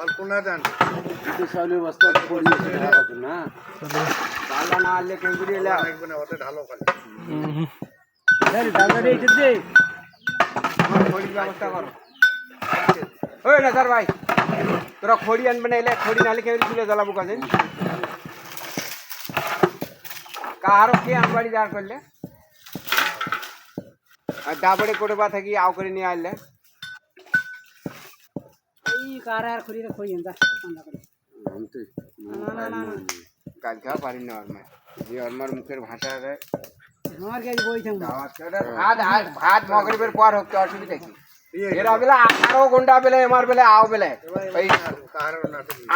অল্প না দেন কিন্তু চাউলে বস্তা পড়িয়েছে ঢাকা না ডালা না আনলে কেঙ্গুরি এলে লাগবে না ওতে ঢালো খালি ডালারে এটা দে আমার খড়ির ব্যবস্থা করো ওই না স্যার ভাই তোরা খড়ি আনবে না এলে খড়ি নালে কেঙ্গুরি তুলে জ্বালাবো কাজে কারো কে আনবাড়ি যাওয়ার করলে আর ডাবড়ে করে বা থাকি আও করে নিয়ে আসলে এই কার আর খড়ি রে খড়ি এন্দা ঠান্ডা করে আনতে না কাজ খাওয়া পারি না আমার যে আমার মুখের ভাষা আমার কাছে বই থাম ভাত মগরিবের পর হোক অসুবিধা কি এরা বেলা 18 ঘন্টা বেলা আমার বেলা আও বেলা এই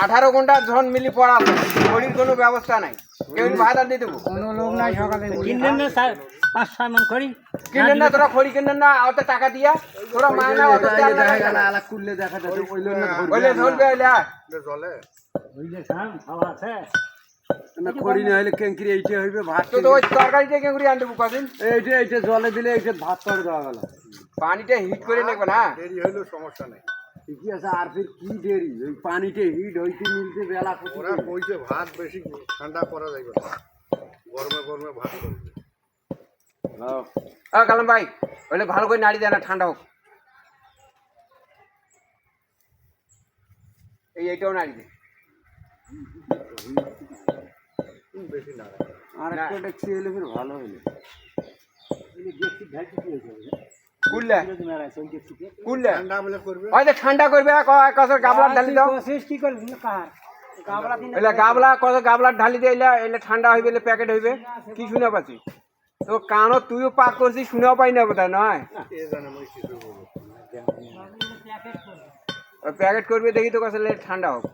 18 ঘন্টা ঝন মিলি পড়া খড়ির কোনো ব্যবস্থা নাই কেউ ভাত আর দিয়ে দেবো কোনো লোক নাই সকালে কিনলেন না 5-6 মন খড়ি কিনলেন না তোরা খড়ি কিনলেন না অত টাকা দিয়া তোরা মায়না অত দেখা গেল আলা কুললে দেখা যাবে কইলো না বলে ধরবে এলা জলে বুঝলে খান খাওয়া আছে না খড়ি না হইলে কেঙ্কিরি এইটা হইবে ভাত তো ওই তরকারিতে কেঙ্গুরি আনতে বুকাদিন এইটা জলে দিলে এইটা ভাত করে দেওয়া গেল পানিটা হিট করে নেবে না দেরি হইলেও সমস্যা নেই ঠিকই আছে আর ফির কি দেরি ওই পানিতে হিট হইতে মিলতে বেলা ওরা কইছে ভাত বেশি ঠান্ডা করা যাবে না গরমে গরমে ভাত করবে কালাম ভাই বলে ভালো করে নাড়ি দেয় না ঠান্ডা হোক এইটাও নাড়ি দে বেশি না আর একটা দেখছি হইলে ফির ভালো হইলে কুললে কুললে ঠান্ডা বলে করবে ওই যে ঠান্ডা করবে কসর গাবলা ঢালি দাও কোশিশ কি করলি কার গাবলা দিন এলে গাবলা কত গাবলা ঢালি দিয়ে এলে ঠান্ডা হইবে এলে প্যাকেট হইবে কি শুনে পাচ্ছি তো কানো তুইও পাক করছিস শুনেও পাই না বোধহয় নয় এ জানে মই কিছু বলবো প্যাকেট করবে দেখি তো কাছে ঠান্ডা হোক